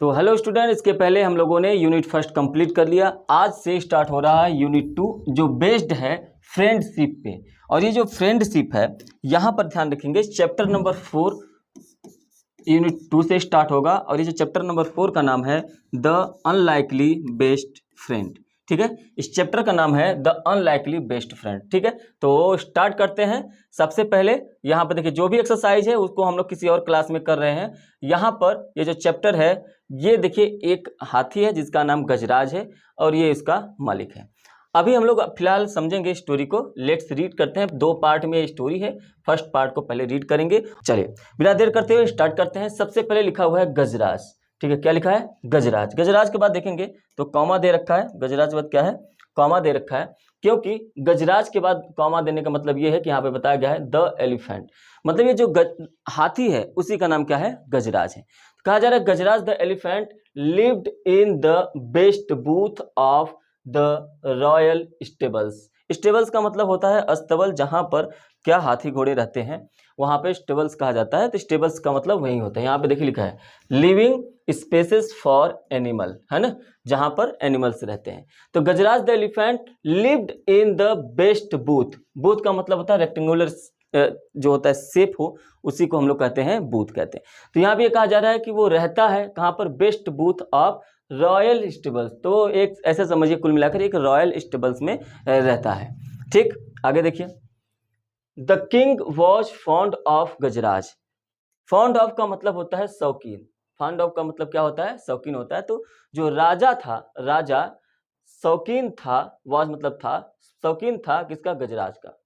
तो hello student, इसके पहले हम लोगों ने यूनिट फर्स्ट कंप्लीट कर लिया। आज से स्टार्ट हो रहा है यूनिट टू, जो बेस्ड है फ्रेंडशिप पे। और ये जो फ्रेंडशिप है, यहाँ पर ध्यान रखेंगे, चैप्टर नंबर 4 यूनिट 2 से स्टार्ट होगा। और ये जो चैप्टर नंबर 4 का नाम है द अनलाइकली बेस्ट फ्रेंड। ठीक है, इस चैप्टर का नाम है द अनलाइकली बेस्ट फ्रेंड। ठीक है, तो स्टार्ट करते हैं। सबसे पहले यहाँ पर देखिए, जो भी एक्सरसाइज है उसको हम लोग किसी और क्लास में कर रहे हैं। यहाँ पर ये जो चैप्टर है, ये देखिए एक हाथी है जिसका नाम गजराज है और ये इसका मालिक है। अभी हम लोग फिलहाल समझेंगे स्टोरी को। लेट्स रीड करते हैं। 2 पार्ट में ये स्टोरी है। फर्स्ट पार्ट को पहले रीड करेंगे। चलिए बिना देर करते हुए स्टार्ट करते हैं। सबसे पहले लिखा हुआ है गजराज। ठीक है, क्या लिखा है? गजराज। गजराज के बाद देखेंगे तो कॉमा दे रखा है। गजराज के बाद क्या है? कॉमा दे रखा है, क्योंकि गजराज के बाद कॉमा देने का मतलब ये है कि यहाँ पे बताया गया है द एलिफेंट, मतलब ये जो हाथी है उसी का नाम क्या है? गजराज है। कहा जा रहा है Gajraj the elephant lived in the best booth of the royal stables. Stables का मतलब होता है अस्तबल, जहां पर क्या हाथी घोड़े रहते हैं वहां पे स्टेबल्स कहा जाता है। तो स्टेबल्स का मतलब वही होता है। यहाँ पे देखिए लिखा है लिविंग स्पेसेस फॉर एनिमल, है ना, जहां पर एनिमल्स रहते हैं। तो Gajraj the elephant lived in the best booth. Booth का मतलब होता है रेक्टेंगुलर जो होता है शेप हो, उसी को हम लोग कहते हैं बूथ कहते हैं। तो यहाँ भी कहा जा रहा है कि वो रहता है कहाँ पर? Best booth of royal stables. तो एक ऐसे समझिए, कुल मिलाकर एक रॉयल स्टेबल्स में रहता है। ठीक, आगे देखिए। The king was fond of Gajraj. Fond of का मतलब होता है शौकीन। फॉन्ड ऑफ का मतलब क्या होता है? शौकीन होता है। तो जो राजा था, राजा शौकीन था। वॉज मतलब था, शौकीन था किसका? गजराज का।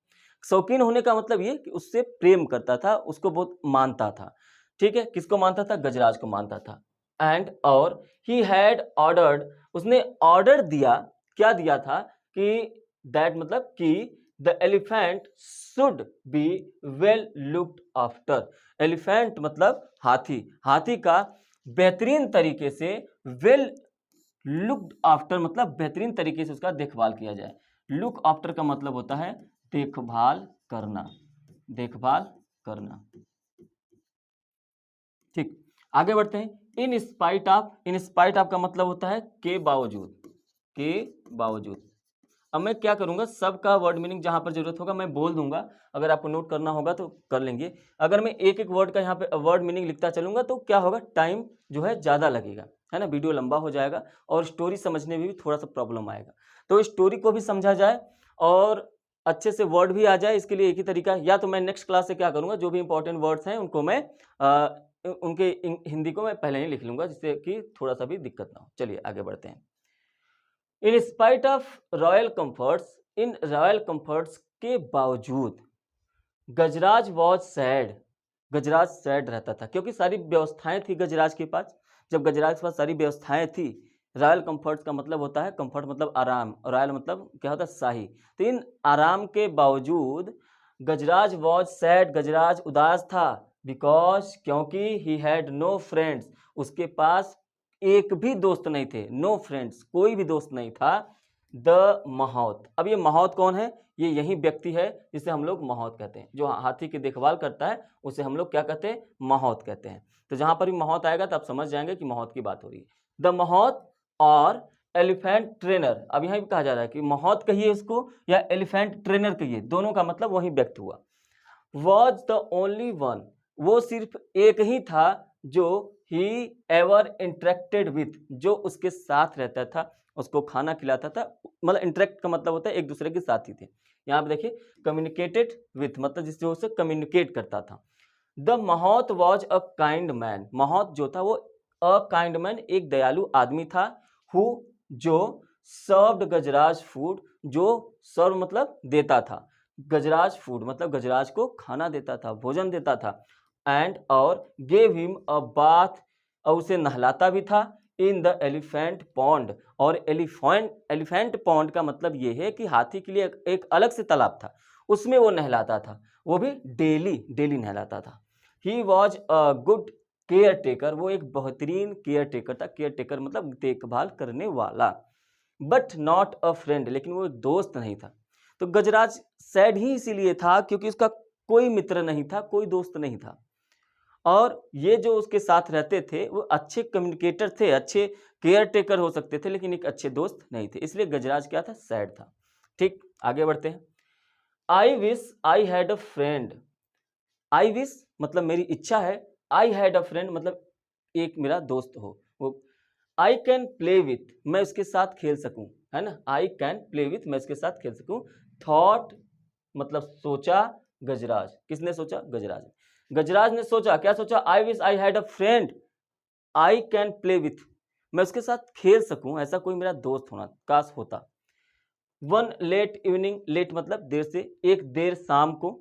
शौकीन होने का मतलब ये कि उससे प्रेम करता था, उसको बहुत मानता था। ठीक है, किसको मानता था? गजराज को मानता था। एंड और ही हैड ऑर्डर्ड, उसने ऑर्डर दिया। क्या दिया था? कि दैट मतलब कि the elephant should be well looked after. Elephant मतलब हाथी, हाथी का बेहतरीन तरीके से, वेल लुक्ड आफ्टर मतलब बेहतरीन तरीके से उसका देखभाल किया जाए। लुक आफ्टर का मतलब होता है देखभाल करना, देखभाल करना। ठीक, आगे बढ़ते हैं। In spite of, in spite of का मतलब होता है के बावजूद, के बावजूद। अब मैं क्या करूंगा, सबका वर्ड मीनिंग जहां पर जरूरत होगा मैं बोल दूंगा। अगर आपको नोट करना होगा तो कर लेंगे। अगर मैं एक एक वर्ड का यहाँ पे वर्ड मीनिंग लिखता चलूंगा तो क्या होगा, टाइम जो है ज़्यादा लगेगा, है ना, वीडियो लंबा हो जाएगा और स्टोरी समझने में भी थोड़ा सा प्रॉब्लम आएगा। तो स्टोरी को भी समझा जाए और अच्छे से वर्ड भी आ जाए, इसके लिए एक ही तरीका है, या तो मैं नेक्स्ट क्लास से क्या करूँगा, जो भी इंपॉर्टेंट वर्ड्स हैं उनको मैं उनके हिंदी को मैं पहले ही लिख लूँगा, जिससे कि थोड़ा सा भी दिक्कत ना हो। चलिए आगे बढ़ते हैं। In spite of royal comforts, in royal comforts के बावजूद गजराज वॉज सैड। गजराज सैड रहता था क्योंकि सारी व्यवस्थाएं थी गजराज के पास। जब गजराज के पास सारी व्यवस्थाएं थी, रॉयल कंफर्ट्स का मतलब होता है, कंफर्ट मतलब आराम, और रॉयल मतलब क्या होता है? शाही। तो इन आराम के बावजूद गजराज वॉज सैड, गजराज उदास था। बिकॉज क्योंकि ही हैड नो फ्रेंड्स, उसके पास एक भी दोस्त नहीं थे। नो फ्रेंड्स, कोई भी दोस्त नहीं था। द महोत, अब ये महोत कौन है? ये यही व्यक्ति है जिसे हम लोग महोत कहते हैं। जो हाथी की देखभाल करता है उसे हम लोग क्या कहते हैं? महोत कहते हैं। तो जहां पर भी महोत आएगा तो आप समझ जाएंगे कि महोत की बात हो रही है। द महोत और एलिफेंट ट्रेनर। अब यहाँ भी कहा जा रहा है कि महोत कहिए उसको या एलिफेंट ट्रेनर कहिए, दोनों का मतलब वही व्यक्त हुआ। वॉज द ओनली वन, वो सिर्फ एक ही था जो ही एवर इंटरेक्टेड विथ, जो उसके साथ रहता था, उसको खाना खिलाता था। मतलब इंटरेक्ट का मतलब होता है एक दूसरे के साथ ही थे। यहाँ पे देखिए कम्युनिकेटेड विथ मतलब जिससे उससे कम्युनिकेट करता था। The महोत was a kind man, महोत जो था वो अ काइंड मैन एक दयालु आदमी था। हु जो सर्व्ड गजराज फूड, जो सर्व मतलब देता था, गजराज फूड मतलब गजराज को खाना देता था, भोजन देता था। एंड और गेव हिम अ बाथ, और उसे नहलाता भी था। इन द एलिफेंट पॉन्ड, और एलिफेंट पॉन्ड का मतलब ये है कि हाथी के लिए एक अलग से तालाब था, उसमें वो नहलाता था, वो भी डेली डेली नहलाता था। He was a good care taker, वो एक बेहतरीन केयर टेकर था। केयर टेकर मतलब देखभाल करने वाला। बट नॉट अ फ्रेंड, लेकिन वो एक दोस्त नहीं था। तो गजराज सैड ही इसीलिए था क्योंकि उसका कोई मित्र नहीं था, कोई दोस्त नहीं था। और ये जो उसके साथ रहते थे वो अच्छे कम्युनिकेटर थे, अच्छे केयर टेकर हो सकते थे, लेकिन एक अच्छे दोस्त नहीं थे, इसलिए गजराज क्या था, सैड था। ठीक, आगे बढ़ते हैं। I wish I had a friend. I wish मतलब मेरी इच्छा है, आई हैड अ फ्रेंड मतलब एक मेरा दोस्त हो, वो आई कैन प्ले विथ मैं उसके साथ खेल सकूं, है ना, आई कैन प्ले विथ मैं उसके साथ खेल सकूं। थॉट मतलब सोचा, गजराज, किसने सोचा, गजराज। गजराज ने सोचा, क्या सोचा, I wish I had a friend I can play with मैं उसके साथ खेल सकूं, ऐसा कोई मेरा दोस्त होना, काश होता। वन लेट इवनिंग, लेट मतलब देर से, एक देर शाम को,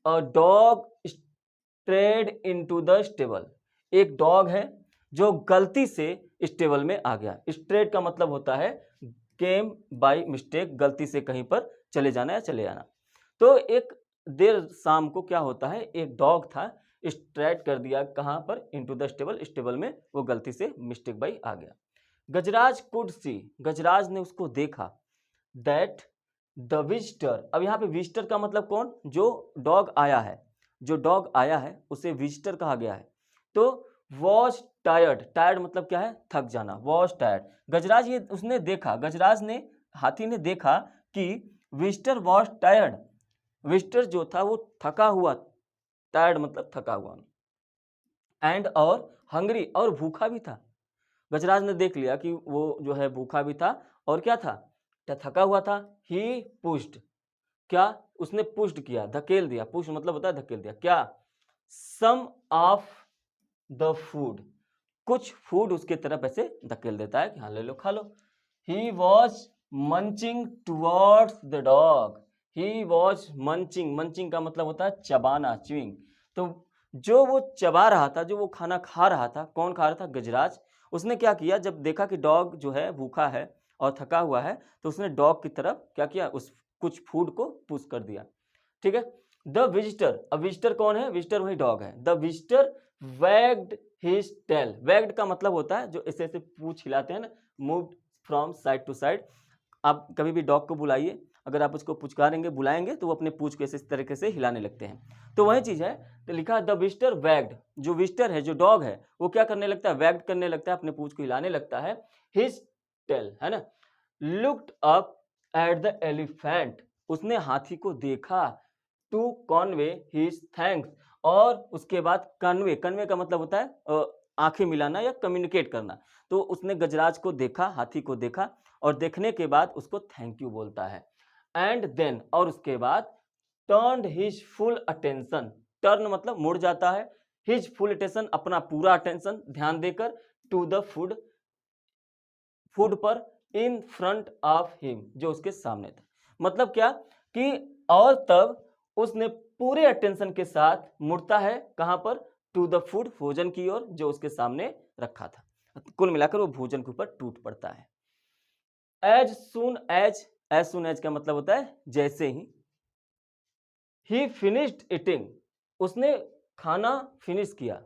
a dog strayed into the stable, एक डॉग है जो गलती से स्टेबल में आ गया। स्ट्रेड का मतलब होता है केम बाय मिस्टेक, गलती से कहीं पर चले जाना या चले जाना। तो एक देर शाम को क्या होता है, एक डॉग था, स्ट्रेड कर दिया कहाँ पर, इनटू द स्टेबल, स्टेबल में वो गलती से मिस्टेक बाई आ गया। गजराज कुड सी, गजराज ने उसको देखा, दैट द विजिटर, अब यहाँ पे विजिटर का मतलब कौन, जो डॉग आया है, जो डॉग आया है उसे विजिटर कहा गया है। तो वॉज टायर्ड, टायर्ड मतलब क्या है, थक जाना, वॉज टायर्ड। गजराज ये उसने देखा, गजराज ने, हाथी ने देखा कि विजिटर वॉज टायर्ड, विजिटर जो था वो थका हुआ, टायर्ड मतलब थका हुआ, एंड और हंग्री और भूखा भी था। गजराज ने देख लिया कि वो जो है भूखा भी था और क्या था, थका हुआ था। ही पुश्ड, क्या, उसने पुश्ड किया, धकेल दिया, पुश मतलब होता है धकेल दिया, क्या, सम ऑफ द फूड, कुछ फूड उसके तरफ ऐसे धकेल देता है कि हाँ ले लो खा लो। He was munching towards the dog, he was munching, munching का मतलब होता है चबाना, च्यूइंग। तो जो वो चबा रहा था, जो वो खाना खा रहा था, कौन खा रहा था, गजराज। उसने क्या किया, जब देखा कि डॉग जो है भूखा है और थका हुआ है, तो उसने डॉग की तरफ क्या किया, उस कुछ फूड को पुश कर दिया। ठीक है। द विजिटर, अब विजिटर कौन है, विजिटर वही डॉग है। The visitor wagged his tail, wagged का मतलब होता है जो ऐसे ऐसे पूंछ हिलाते हैं ना, moved from side to side. आप कभी भी डॉग को बुलाइए, अगर आप उसको पुचकारेंगे, बुलाएंगे, तो वो अपने पूंछ को इस तरीके से हिलाने लगते हैं, तो वही चीज है। तो लिखा द विजिटर वैग्ड, जो विजिटर है, जो डॉग है, वो क्या करने लगता है, वैग्ड करने लगता है, अपने पूंछ को हिलाने लगता है, हिज टेल, है ना। Looked up at the elephant, उसने हाथी को देखा, टू कॉन्वे हिज थैंक्स, और उसके बाद कन्वे, कन्वे का मतलब होता है आंखें मिलाना या कम्युनिकेट करना। तो उसने गजराज को देखा, हाथी को देखा, और देखने के बाद उसको थैंक यू बोलता है। एंड देन, और उसके बाद turned his full attention, turn मतलब मुड़ जाता है, हिज फुल अटेंशन अपना पूरा अटेंशन, ध्यान देकर, टू द फूड, फूड पर, इन फ्रंट ऑफ हिम, जो उसके सामने था। मतलब क्या कि, और तब उसने पूरे अटेंशन के साथ मुड़ता है कहां पर, टू द फूड, भोजन की ओर, जो उसके सामने रखा था। कुल मिलाकर वो भोजन के ऊपर टूट पड़ता है। एज सुन एज का मतलब होता है जैसे ही फिनिश्ड ईटिंग, उसने खाना फिनिश किया,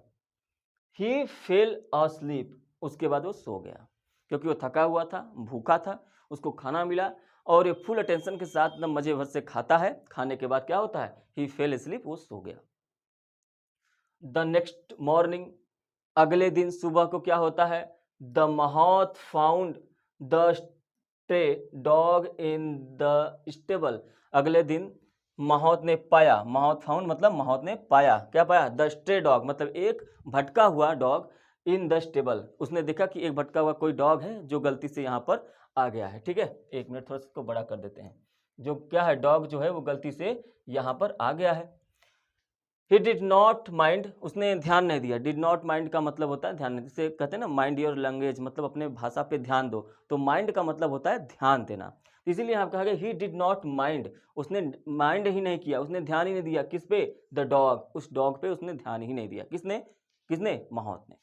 ही फेल asleep, उसके बाद वो सो गया, क्योंकि वो थका हुआ था, भूखा था, उसको खाना मिला, और ये फुल अटेंशन के साथ एकदम मजे भर से खाता है, खाने के बाद क्या होता है, ही फेल asleep, वो सो गया। द नेक्स्ट मॉर्निंग, अगले दिन सुबह को क्या होता है, the mahout found the stray dog in the stable, अगले दिन माहौत ने पाया, माहौत फाउंड मतलब माहौत ने पाया, क्या पाया, द स्ट्रे डॉग मतलब एक भटका हुआ डॉग, इन द स्टेबल, उसने देखा कि एक भटका हुआ कोई डॉग है जो गलती से यहाँ पर आ गया है। ठीक है, एक मिनट थोड़ा सा इसको बड़ा कर देते हैं, जो क्या है, डॉग जो है वो गलती से यहाँ पर आ गया है। ही डिड नॉट माइंड, उसने ध्यान नहीं दिया, डिड नॉट माइंड का मतलब होता है ध्यान नहीं, जैसे कहते हैं ना माइंड योर लैंग्वेज, मतलब अपने भाषा पे ध्यान दो, तो माइंड का मतलब होता है ध्यान देना, इसीलिए यहाँ कहा गया ही डिड नॉट माइंड, उसने माइंड ही नहीं किया, उसने ध्यान ही नहीं दिया, किस पे, द डॉग, उस डॉग पे उसने ध्यान ही नहीं दिया, किसने, किसने, माहौत ने।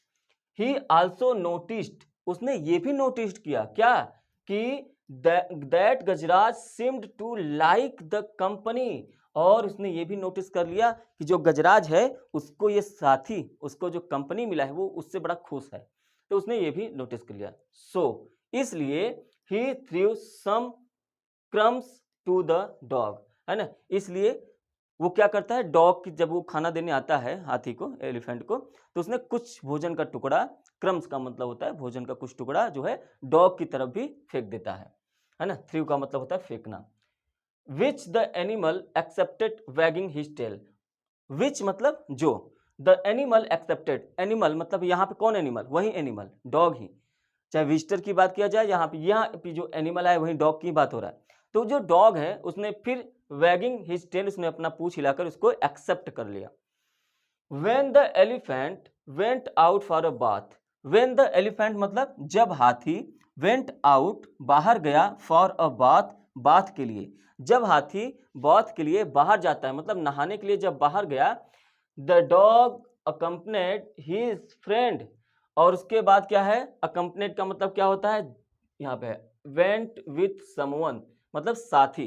ही आल्सो नोटिस्ड, उसने ये भी नोटिस किया, क्या, कि that Gajraj seemed to like the company, और उसने ये भी नोटिस कर लिया कि जो गजराज है उसको ये साथी, उसको जो कंपनी मिला है वो उससे बड़ा खुश है, तो उसने ये भी नोटिस कर लिया। सो इसलिए he threw some crumbs to the dog, है ना, इसलिए वो क्या करता है, डॉग की जब वो खाना देने आता है हाथी को, एलिफेंट को, तो उसने कुछ भोजन का टुकड़ा, क्रम्स का मतलब होता है भोजन का कुछ टुकड़ा जो है डॉग की तरफ भी फेंक देता है ना। थ्रू का मतलब होता है फेंकना। Which the animal accepted wagging his tail, which मतलब जो, द एनिमल एक्सेप्टेड, एनिमल मतलब यहाँ पे कौन एनिमल, वही एनिमल डॉग ही, चाहे विजिटर की बात किया जाए, यहाँ पे जो एनिमल है वही डॉग की बात हो रहा है। तो जो डॉग है उसने फिर वैगिंग हिज टेल, उसने अपना पूंछ हिलाकर उसको एक्सेप्ट कर लिया। When the elephant went out for a bath, when the elephant मतलब जब हाथी, went out बाहर गया, for a bath बाथ के लिए, जब हाथी बाथ के लिए बाहर जाता है मतलब नहाने के लिए जब बाहर गया, the dog accompanied his friend, और उसके बाद क्या है, accompanied का मतलब क्या होता है, यहाँ पे went with someone मतलब साथी,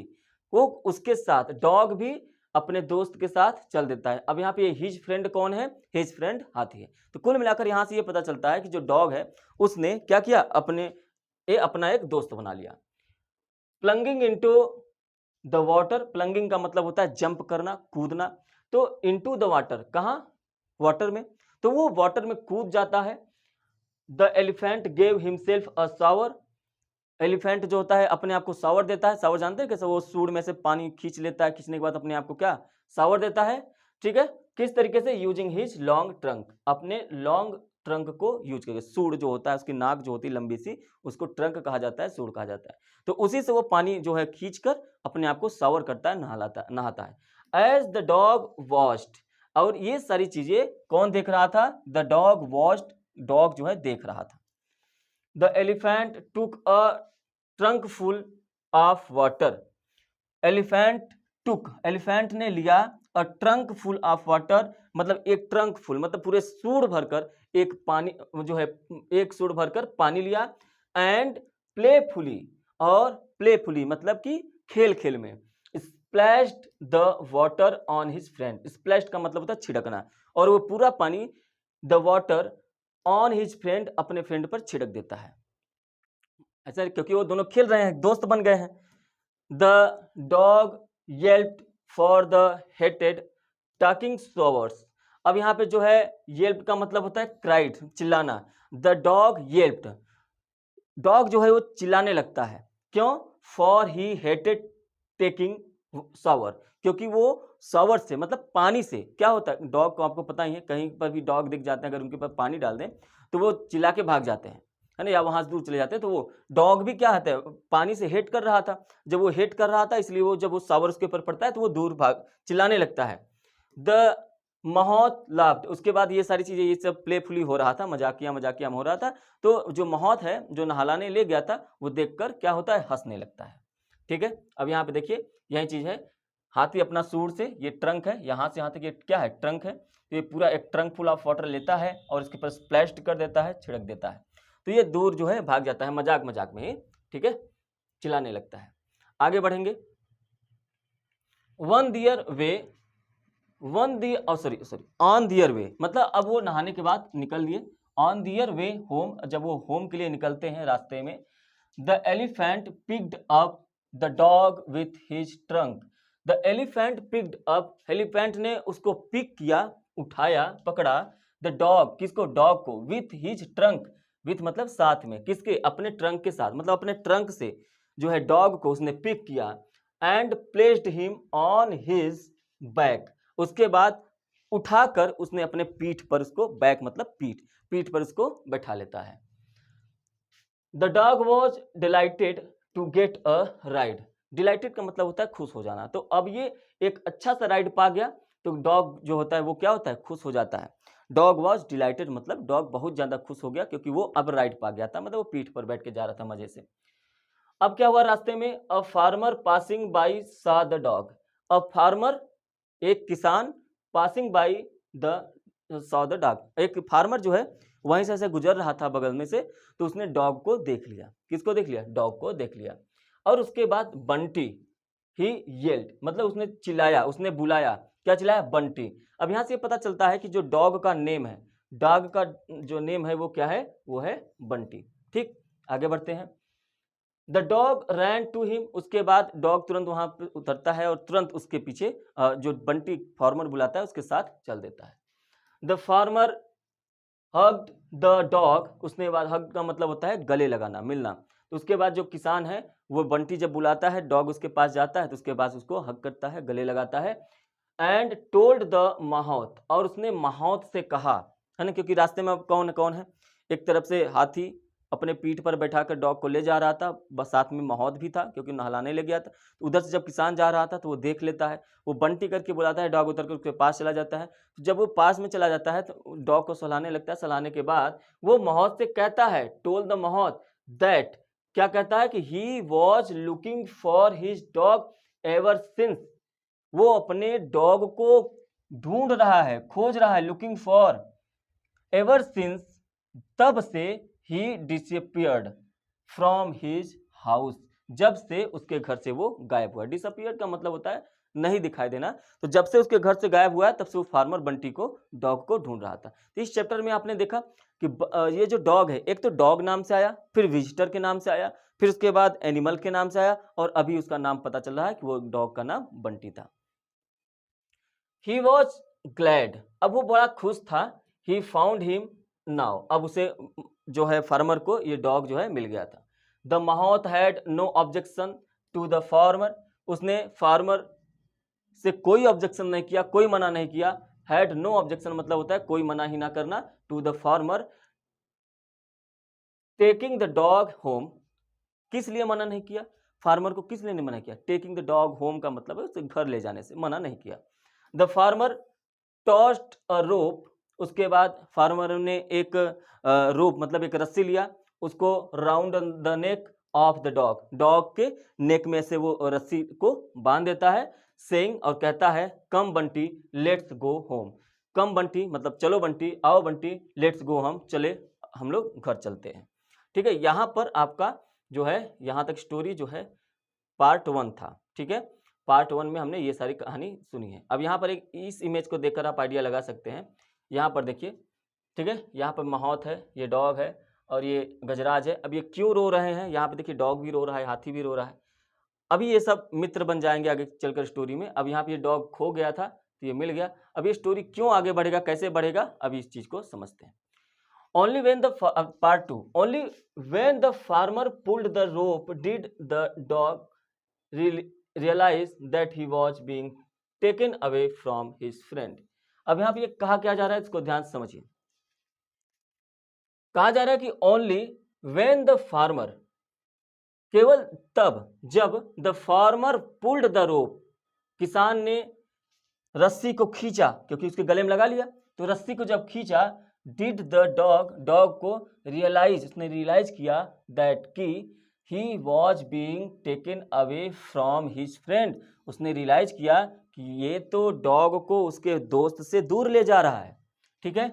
वो उसके साथ, डॉग भी अपने दोस्त के साथ चल देता है। अब यहाँ पे हिज फ्रेंड कौन है, हिज फ्रेंड हाथी है। तो कुल मिलाकर यहाँ से ये पता चलता है कि जो डॉग है उसने क्या किया, अपना एक दोस्त बना लिया। प्लंगिंग इनटू द वाटर, प्लंगिंग का मतलब होता है जंप करना, कूदना। तो इनटू द वाटर, कहाँ, वाटर में, तो वो वाटर में कूद जाता है। The elephant gave himself a shower, elephant जो होता है अपने आप को शावर देता है। शावर जानते हैं कैसे, वो सूंड में से पानी खींच लेता है, खींचने के बाद अपने आप को क्या, शावर देता है। ठीक है, किस तरीके से, यूजिंग हिज लॉन्ग ट्रंक, अपने लॉन्ग ट्रंक को यूज करके, सूंड जो होता है उसकी नाक जो होती है लंबी सी, उसको ट्रंक कहा जाता है, सूंड कहा जाता है। तो उसी से वो पानी जो है खींच कर अपने आप को शावर करता है, नहाता है। एज द डॉग वॉश्ड, और ये सारी चीजें कौन देख रहा था, द डॉग वॉश्ड, डॉग जो है देख रहा था। The elephant took a trunk full of water. Elephant ने लिया a trunk full of water, मतलब एक ट्रंक फुल मतलब पूरे सूंड भरकर एक पानी जो है, एक सूंड भरकर पानी लिया। एंड प्लेफुली, और प्लेफुली मतलब कि खेल खेल में, splashed the water on his friend, splashed का मतलब होता है छिड़कना, और वो पूरा पानी the water on his friend, अपने फ्रेंड पर छिड़क देता है। ऐसा क्योंकि वो दोनों खेल रहे हैं, दोस्त बन गए हैं। The dog yelped for the hated talking showers, अब यहाँ पे जो है येल्प का मतलब होता है क्राइड, चिल्लाना। द डॉग येल्प्ड, डॉग जो है वो चिल्लाने लगता है, क्यों, for he hated taking shower, क्योंकि वो शावर से मतलब पानी से, क्या होता है डॉग को आपको पता ही है, कहीं पर भी डॉग दिख जाते हैं अगर उनके ऊपर पानी डाल दें तो वो चिल्ला के भाग जाते हैं, है ना, या वहां से दूर चले जाते हैं। तो वो डॉग भी क्या होता है, पानी से हेट कर रहा था, जब वो हेट कर रहा था इसलिए वो जब वो शावर उसके ऊपर पड़ता है तो वो दूर भाग चिल्लाने लगता है। द महोत लाफ्ड, उसके बाद ये सारी चीजें, ये सब प्लेफुली हो रहा था, मजाकिया मजाकिया में हो रहा था। तो जो महोत है जो नहलाने ले गया था वो देखकर क्या होता है, हंसने लगता है। ठीक है, अब यहाँ पे देखिए यही चीज है, हाथी अपना सूंड से, ये ट्रंक है, यहाँ से यहाँ तक ये क्या है, ट्रंक है, तो ये पूरा एक ट्रंक फुल ऑफ वाटर लेता है और इसके ऊपर स्प्लैश्ड कर देता है, छिड़क देता है, तो ये दूर जो है भाग जाता है, मजाक मजाक में ही, ठीक है, चिल्लाने लगता है। आगे बढ़ेंगे। वन दियर वे, ऑन दियर वे मतलब अब वो नहाने के बाद निकल दिए, ऑन दियर वे होम, जब वो होम के लिए निकलते हैं रास्ते में, the elephant picked up the dog with his trunk, the elephant picked up, elephant ने उसको पिक किया, उठाया, पकड़ा, द डॉग, किसको, डॉग को, विथ हिज ट्रंक, विथ मतलब साथ में, किसके, अपने ट्रंक के साथ, मतलब अपने ट्रंक से जो है डॉग को उसने पिक किया। And placed him on his back, उसके बाद उठाकर उसने अपने पीठ पर उसको, बैक मतलब पीठ, पीठ पर उसको बैठा लेता है। The dog was delighted to get a ride, delighted का मतलब होता है खुश हो जाना, तो अब ये एक अच्छा सा राइड पा गया, तो डॉग जो होता है वो क्या होता है, खुश हो जाता है। डॉग वॉज डिलाइटेड मतलब डॉग बहुत ज्यादा खुश हो गया क्योंकि वो अब राइड पा गया था, मतलब वो पीठ पर बैठ के जा रहा था मजे से। अब क्या हुआ रास्ते में, अ फार्मर पासिंग बाई सा द डॉग, अ फार्मर एक किसान, passing by the saw the dog, एक फार्मर जो है वहीं से ऐसे गुजर रहा था बगल में से, तो उसने डॉग को देख लिया, किसको देख लिया, डॉग को देख लिया। और उसके बाद बंटी, ही येल्ड मतलब उसने चिल्लाया, उसने बुलाया, क्या चिल्लाया, बंटी। अब यहां से पता चलता है कि जो डॉग का नेम है, डॉग का जो नेम है वो क्या है, वो है बंटी। ठीक, आगे बढ़ते हैं। The dog ran to him, उसके बाद डॉग तुरंत वहां पर उतरता है और तुरंत उसके पीछे जो बंटी फार्मर बुलाता है उसके साथ चल देता है। The farmer hugged the dog, उसने बाद हग का मतलब होता है गले लगाना, मिलना। तो उसके बाद जो किसान है वो बंटी जब बुलाता है, डॉग उसके पास जाता है तो उसके बाद उसको हग करता है, गले लगाता है। एंड टोल्ड द माहौत, और उसने माहौत से कहा, है ना, क्योंकि रास्ते में अब कौन कौन है, एक तरफ से हाथी अपने पीठ पर बैठाकर डॉग को ले जा रहा था, बस साथ में माहौत भी था क्योंकि नहलाने ले गया था। तो उधर से जब किसान जा रहा था तो वो देख लेता है, वो बंटी करके बुलाता है, डॉग उतर कर उसके पास चला जाता है। तो जब वो पास में चला जाता है तो डॉग को सहलाने लगता है, सहलाने के बाद वो माहौत से कहता है, टोल्ड द माहौत दैट, क्या कहता है कि he was looking for his dog ever since, वो अपने डॉग को ढूंढ रहा है, खोज रहा है, लुकिंग फॉर, एवर सिंस, तब से ही डिसअपियर्ड फ्रॉम हिज हाउस, जब से उसके घर से वो गायब हुआ। डिसअपियर्ड का मतलब होता है नहीं दिखाई देना। तो जब से उसके घर से गायब हुआ है तब से वो फार्मर बंटी को, डॉग को ढूंढ रहा था। तो इस चैप्टर में आपने देखा कि ये जो डॉग है, एक तो डॉग नाम से आया, फिर विजिटर के नाम से आया, फिर उसके बाद एनिमल के नाम से आया, और अभी उसका नाम पता चल रहा है कि वो डॉग का नाम बंटी था। ही वॉज ग्लैड, अब वो बड़ा खुश था। ही फाउंड हिम नाउ, अब उसे जो है फार्मर को ये डॉग जो है मिल गया था। The mahout had no objection to the farmer, उसने फार्मर से कोई ऑब्जेक्शन नहीं किया, कोई मना नहीं किया। हैड नो ऑब्जेक्शन मतलब होता है कोई मना ही ना करना। To the farmer taking the dog home, किस लिए मना नहीं किया, फार्मर को किस लिए नहीं मना किया, टेकिंग द डॉग होम का मतलब है उसे घर ले जाने से मना नहीं किया। द फार्मर टॉस्ड अ रोप, उसके बाद फार्मर ने एक रोप मतलब एक रस्सी लिया, उसको round the neck of the dog, dog के नेक में से वो रस्सी को बांध देता है। सेइंग, और कहता है, कम बंटी लेट्स गो होम, कम बंटी मतलब चलो बंटी, आओ बंटी, लेट्स गो होम, चले हम लोग घर चलते हैं। ठीक है, यहाँ पर आपका जो है यहाँ तक स्टोरी जो है पार्ट 1 था। ठीक है, पार्ट 1 में हमने ये सारी कहानी सुनी है। अब यहाँ पर एक इस इमेज को देखकर आप आइडिया लगा सकते हैं। यहाँ पर देखिए, ठीक है, यहाँ पर माहौत है, ये डॉग है और ये गजराज है। अब ये क्यों रो रहे हैं, यहाँ पे देखिए डॉग भी रो रहा है, हाथी भी रो रहा है। अभी ये सब मित्र बन जाएंगे आगे चलकर स्टोरी में। अब यहाँ पे ये डॉग खो गया था तो ये मिल गया। अब ये स्टोरी क्यों आगे बढ़ेगा, कैसे बढ़ेगा, अभी इस चीज को समझते हैं। Only when the part 2, only when the farmer pulled the rope did the dog realize that he was being taken away from his friend। अब यहाँ पे ये कहा क्या जा रहा है, इसको ध्यान से समझिए। कहा जा रहा है कि only when the farmer, केवल तब जब the farmer pulled the rope, किसान ने रस्सी को खींचा, क्योंकि उसके गले में लगा लिया, तो रस्सी को जब खींचा, डिड द डॉग, डॉग को रियलाइज, उसने रियलाइज किया, दैट कि he was being taken away from his friend, उसने रियलाइज किया कि ये तो डॉग को उसके दोस्त से दूर ले जा रहा है। ठीक है,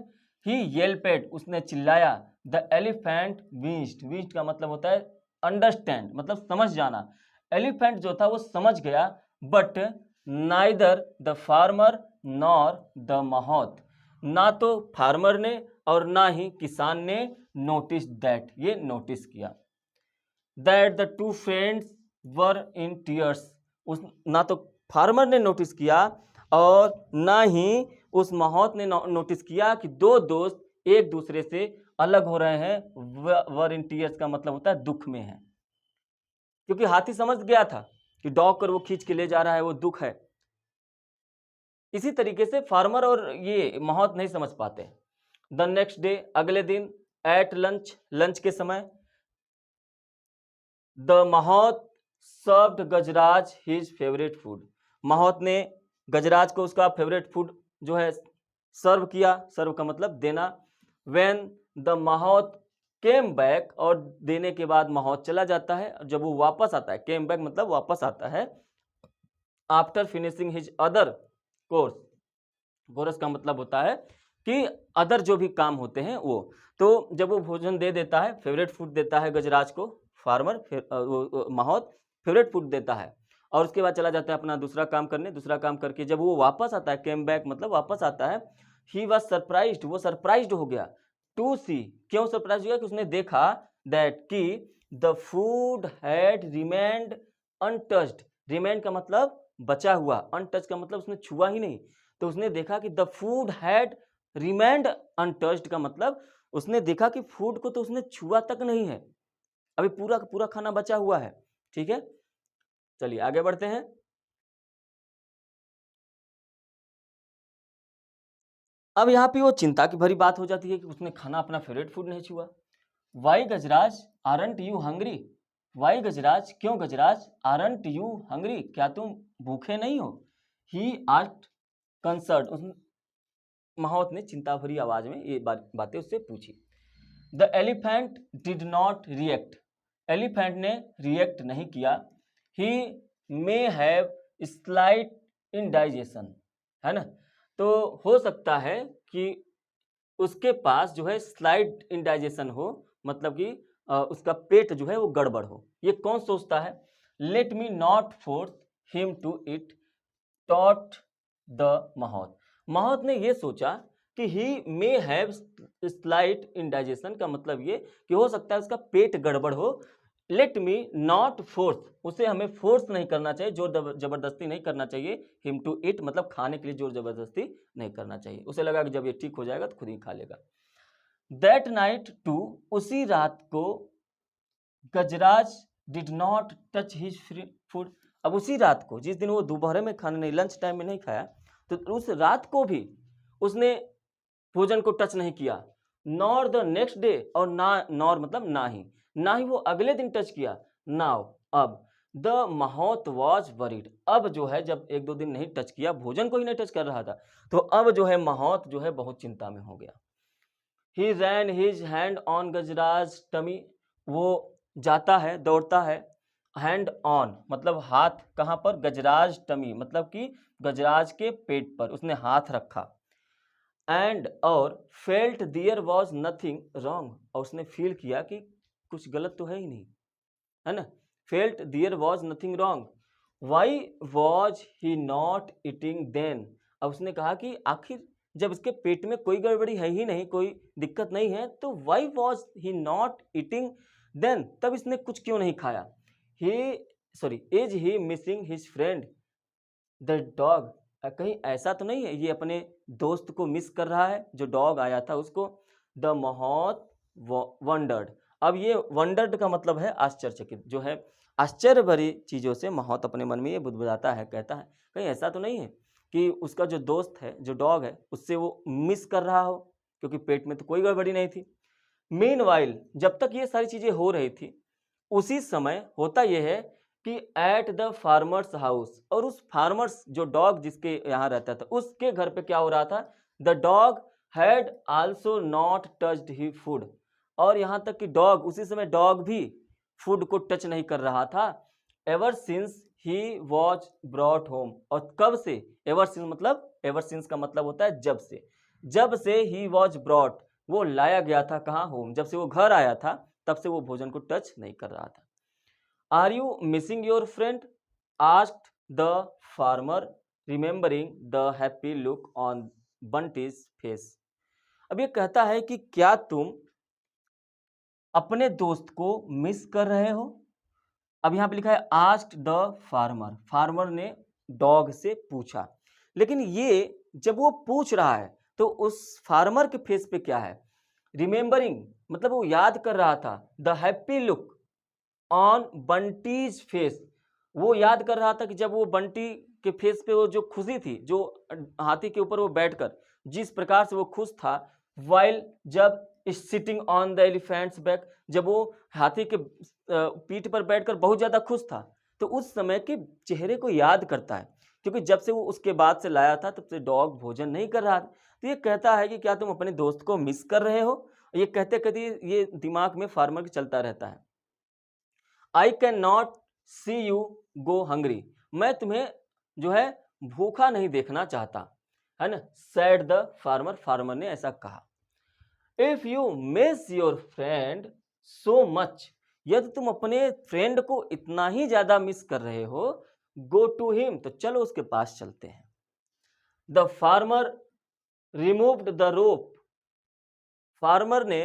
ही येल्पेड, उसने चिल्लाया। द एलिफेंट विंस्ड, विंस्ड का मतलब होता है अंडरस्टैंड, मतलब समझ जाना। एलिफेंट जो था वो समझ गया, but neither the farmer nor the mahout, ना तो फार्मर ने और ना ही किसान ने नोटिस दैट, ये नोटिस किया, that the two friends were in tears, उस ना तो फार्मर ने नोटिस किया और ना ही उस माहौत ने नोटिस किया कि दो दोस्त एक दूसरे से अलग हो रहे हैं। वर इन टीयर्स का मतलब होता है दुख में है, क्योंकि हाथी समझ गया था कि डॉग कर वो खींच के ले जा रहा है, वो दुख है। इसी तरीके से फार्मर और ये माहौत नहीं समझ पाते। द नेक्स्ट डे, अगले दिन, एट लंच, लंच के समय, the mahout served Gajraj his favourite food, माहौत ने गजराज को उसका फेवरेट फूड जो है सर्व किया, सर्व का मतलब देना। व्हेन द माहौत केम बैक, और देने के बाद माहौत चला जाता है, जब वो वापस आता है, केम बैक मतलब वापस आता है, after finishing his other course, course का मतलब होता है कि अदर जो भी काम होते हैं वो, तो जब वो भोजन दे देता है, फेवरेट फूड देता है गजराज को, फार्मर माहौत फेवरेट फूड देता है, और उसके बाद चला जाता है अपना दूसरा काम करने। दूसरा काम करके जब वो वापस आता है, केम बैक मतलब वापस आता है, ही वॉज सरप्राइज्ड, वो सरप्राइज्ड हो गया, टू सी, क्यों सरप्राइज हुआ कि उसने देखा, दैट कि the food had remained untouched. Remained का मतलब बचा हुआ, अनटच का मतलब उसने छुआ ही नहीं। तो उसने देखा कि the food had remained untouched का मतलब उसने देखा कि फूड को तो उसने छुआ तक नहीं है, अभी पूरा का पूरा खाना बचा हुआ है। ठीक है, चलिए आगे बढ़ते हैं। अब यहाँ पे वो चिंता की भरी बात हो जाती है कि उसने खाना अपना फेवरेट फूड नहीं छुआ। Why Gajraj aren't you hungry? Why Gajraj, क्यों गजराज? आरंट यू हंग्री, क्या तुम भूखे नहीं हो? ही आस्क्ड कंसर्न, उस माहौत ने चिंता भरी आवाज में ये बातें उससे पूछी। The elephant did not react, elephant ने रिएक्ट नहीं किया। ही मे हैव स्लाइट इंडाइजेशन, है ना, तो हो सकता है कि उसके पास जो है स्लाइट इंडाइजेशन हो, मतलब कि उसका पेट जो है वो गड़बड़ हो। ये कौन सोचता है? Let me not force him to eat thought the mahout. माहौत ने ये सोचा कि he may have slight indigestion का मतलब ये कि हो सकता है उसका पेट गड़बड़ हो। लेट मी नॉट फोर्स, उसे हमें फोर्स नहीं करना चाहिए, जोर जबरदस्ती नहीं करना चाहिए। हिम टू इट मतलब खाने के लिए जोर जबरदस्ती नहीं करना चाहिए। उसे लगा कि जब ये ठीक हो जाएगा तो खुद ही खा लेगा। दैट नाइट टू, उसी रात को, Gajraj did not touch his food. अब उसी रात को, जिस दिन वो दोपहर में खाना नहीं, लंच टाइम में नहीं खाया, तो उस रात को भी उसने भोजन को टच नहीं किया। नॉर द नेक्स्ट डे, और ना, नॉर मतलब ना ही वो अगले दिन टच किया। नाउ, अब, द माहौत वॉज वरीड, अब जो है जब एक दो दिन नहीं टच किया, भोजन को ही नहीं टच कर रहा था, तो अब जो है माहौत जो है बहुत चिंता में हो गया। He ran his hand on Gajraj tummy, वो जाता है, दौड़ता है, हैंड ऑन मतलब हाथ कहाँ पर? गजराज टमी मतलब कि गजराज के पेट पर उसने हाथ रखा। एंड, और, felt there was nothing wrong, और उसने फील किया कि कुछ गलत तो है ही नहीं, है ना। Felt there was nothing wrong, why was he not eating then. अब उसने कहा कि आखिर जब इसके पेट में कोई गड़बड़ी है ही नहीं, कोई दिक्कत नहीं है, तो why was he not eating then, तब इसने कुछ क्यों नहीं खाया। He is he missing his friend the dog, कहीं ऐसा तो नहीं है ये अपने दोस्त को मिस कर रहा है, जो डॉग आया था उसको। द माहौत वंडर्ड, अब ये वंडर्ड का मतलब है आश्चर्यचकित, जो है आश्चर्य भरी चीज़ों से माहौत अपने मन में ये बुदबुदाता है, कहता है कहीं ऐसा तो नहीं है कि उसका जो दोस्त है, जो डॉग है, उससे वो मिस कर रहा हो, क्योंकि पेट में तो कोई गड़बड़ी नहीं थी। मीनवाइल, जब तक ये सारी चीज़ें हो रही थी, उसी समय होता यह है कि एट द फार्मर्स हाउस, और उस फार्मर्स जो डॉग जिसके यहाँ रहता था उसके घर पे क्या हो रहा था? The dog had also not touched he food, और यहाँ तक कि डॉग, उसी समय डॉग भी फूड को टच नहीं कर रहा था। Ever since he was brought home, और कब से? एवर सिंस मतलब, एवर सिंस का मतलब होता है जब से, जब से ही वॉज ब्रॉट वो लाया गया था, कहाँ? होम, जब से वो घर आया था तब से वो भोजन को टच नहीं कर रहा था। Are you missing your friend? Asked the farmer, remembering the happy look on Bunty's face. अब ये कहता है कि क्या तुम अपने दोस्त को मिस कर रहे हो? अब यहाँ पे लिखा है आस्क्ड द फार्मर, फार्मर ने डॉग से पूछा, लेकिन ये जब वो पूछ रहा है तो उस फार्मर के फेस पे क्या है? रिमेंबरिंग मतलब वो याद कर रहा था, the happy look on Bunty's face, वो याद कर रहा था कि जब वो बंटी के फेस पे वो जो खुशी थी, जो हाथी के ऊपर वो बैठकर जिस प्रकार से वो खुश था, वाइल जब sitting on the elephants back, जब वो हाथी के पीठ पर बैठकर बहुत ज्यादा खुश था, तो उस समय के चेहरे को याद करता है, क्योंकि जब से वो उसके बाद से लाया था तब से डॉग भोजन नहीं कर रहा था। तो ये कहता है कि क्या तुम अपने दोस्त को मिस कर रहे हो? ये कहते कहते ये दिमाग में फार्मर के चलता रहता है। I can not see you go hungry, मैं तुम्हें जो है भूखा नहीं देखना चाहता, है ना। सैड द फार्मर, फार्मर ने ऐसा कहा। If you miss your friend so much, यदि तुम अपने फ्रेंड को इतना ही ज्यादा मिस कर रहे हो, गो टू हिम, तो चलो उसके पास चलते हैं। The farmer removed the rope, farmer ने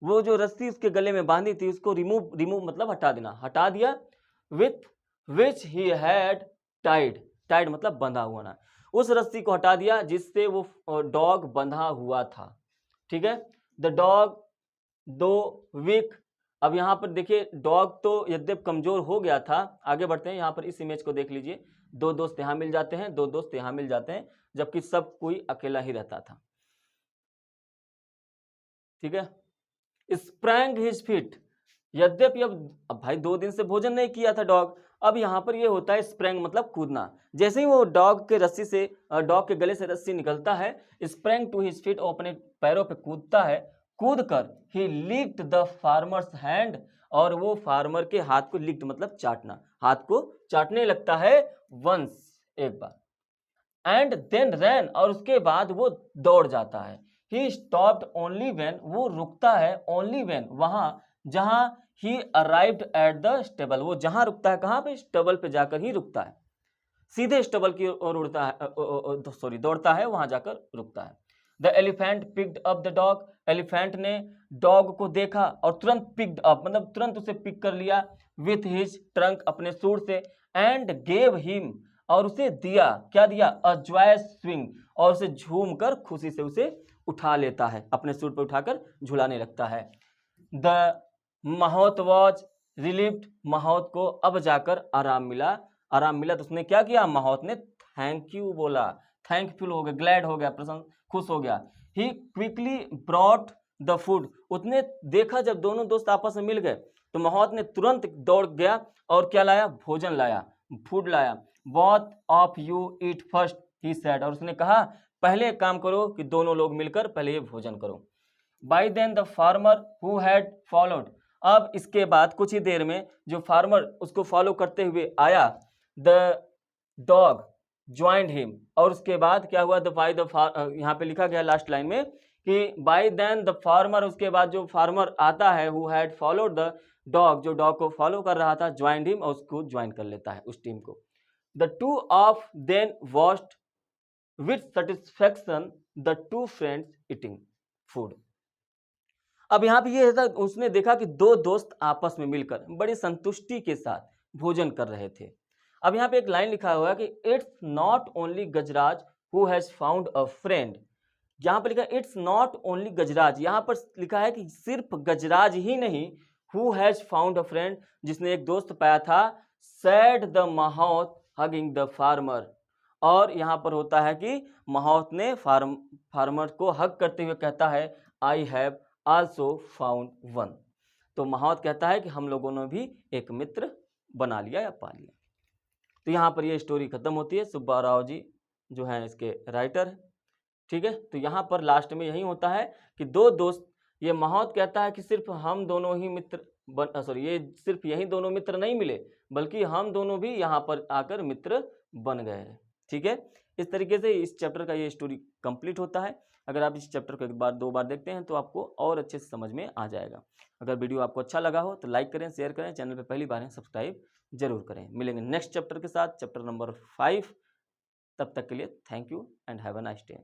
वो जो रस्सी उसके गले में बांधी थी उसको रिमूव मतलब हटा देना, हटा दिया। With which he had tied मतलब बंधा हुआ ना, उस रस्सी को हटा दिया जिससे वो डॉग बंधा हुआ था। ठीक है, द डॉग दो वीक। अब यहाँ पर देखिए डॉग तो यद्यप कमजोर हो गया था। आगे बढ़ते हैं, यहाँ पर इस इमेज को देख लीजिए, दो दोस्त यहाँ मिल जाते हैं, दो दोस्त यहाँ मिल जाते हैं, जबकि सब कोई अकेला ही रहता था। ठीक है, स्प्रैंग हिज फीट, यद्यपि अब भाई 2 दिन से भोजन नहीं किया था डॉग, अब यहाँ पर ये होता है स्प्रैंग मतलब कूदना। जैसे ही वो डॉग के रस्सी से डॉग के गले से रस्सी निकलता है, स्प्रैंग टू हिज फीट, और अपने पैरों पे कूदता है, कूद कर ही लिक्ड द फार्मर्स हैंड, और वो फार्मर के हाथ को लिक्ड मतलब चाटना, हाथ को चाटने लगता है, वंस एक बार, एंड देन रैन, और उसके बाद वो दौड़ जाता है। ही स्टॉप्ड ओनली व्हेन, वो रुकता है ओनली व्हेन, वहां जहां ही अराइव्ड एट द स्टेबल, वो जहां रुकता है, कहां पे, स्टेबल पे जाकर ही रुकता है, सीधे स्टेबल की ओर उड़ता है, सॉरी दौड़ता है, वहां जाकर रुकता है। The elephant picked up the dog, elephant ने डॉग को देखा और तुरंत पिक्ड अप मतलब तुरंत उसे पिक कर लिया, विथ हिज ट्रंक, अपने सूंड से, एंड गेव हिम, और उसे दिया, क्या दिया, अ जॉयस स्विंग, और उसे झूम कर खुशी से उसे उठा लेता है, अपने सूंड पर उठाकर झुलाने लगता है। द माहौत वॉज रिलीव्ड, माहौत को अब जाकर आराम मिला, आराम मिला तो उसने क्या किया, माहौत ने थैंक यू बोला, थैंकफुल हो गया, ग्लैड हो गया, प्रसन्न खुश हो गया। ही क्विकली ब्रॉट द फूड, उसने देखा जब दोनों दोस्त आपस में मिल गए तो माहौत ने तुरंत दौड़ गया और क्या लाया, भोजन लाया, फूड लाया। Both of you eat first he said, और उसने कहा पहले एक काम करो कि दोनों लोग मिलकर पहले ये भोजन करो। By then the farmer who had followed, अब इसके बाद कुछ ही देर में जो फार्मर उसको फॉलो करते हुए आया, द डॉग ज्वाइंड हिम, और उसके बाद क्या हुआ, द बाय द यहाँ पे लिखा गया लास्ट लाइन में कि बाय देन द फार्मर, उसके बाद जो फार्मर आता है, who had followed the dog, जो डॉग को फॉलो कर रहा था, ज्वाइंड हिम, और उसको ज्वाइन कर लेता है उस टीम को। The two of them watched with satisfaction the two friends eating food. अब यहाँ पे ये था, उसने देखा कि दो दोस्त आपस में मिलकर बड़ी संतुष्टि के साथ भोजन कर रहे थे। अब यहाँ पे एक लाइन लिखा हुआ है कि it's not only Gajraj who has found a friend, यहाँ पर लिखा इट्स नॉट ओनली गजराज, यहाँ पर लिखा है कि सिर्फ गजराज ही नहीं, who has found a friend, जिसने एक दोस्त पाया था, said the mahout hugging the farmer, और यहाँ पर होता है कि माहौत ने फार्मर को हग करते हुए कहता है, I have also found one, तो माहौत कहता है कि हम लोगों ने भी एक मित्र बना लिया या पा लिया। तो यहाँ पर ये स्टोरी खत्म होती है। सुब्बा राव जी जो हैं इसके राइटर है। ठीक है, तो यहाँ पर लास्ट में यही होता है कि दो दोस्त, ये माहौत कहता है कि सिर्फ हम दोनों ही मित्र ये सिर्फ यही दोनों मित्र नहीं मिले, बल्कि हम दोनों भी यहाँ पर आकर मित्र बन गए। ठीक है, इस तरीके से इस चैप्टर का ये स्टोरी कंप्लीट होता है। अगर आप इस चैप्टर को एक बार दो बार देखते हैं तो आपको और अच्छे से समझ में आ जाएगा। अगर वीडियो आपको अच्छा लगा हो तो लाइक करें, शेयर करें, चैनल पर पहली बार है सब्सक्राइब जरूर करें। मिलेंगे नेक्स्ट चैप्टर के साथ, चैप्टर नंबर 5। तब तक के लिए thank you and have a nice day.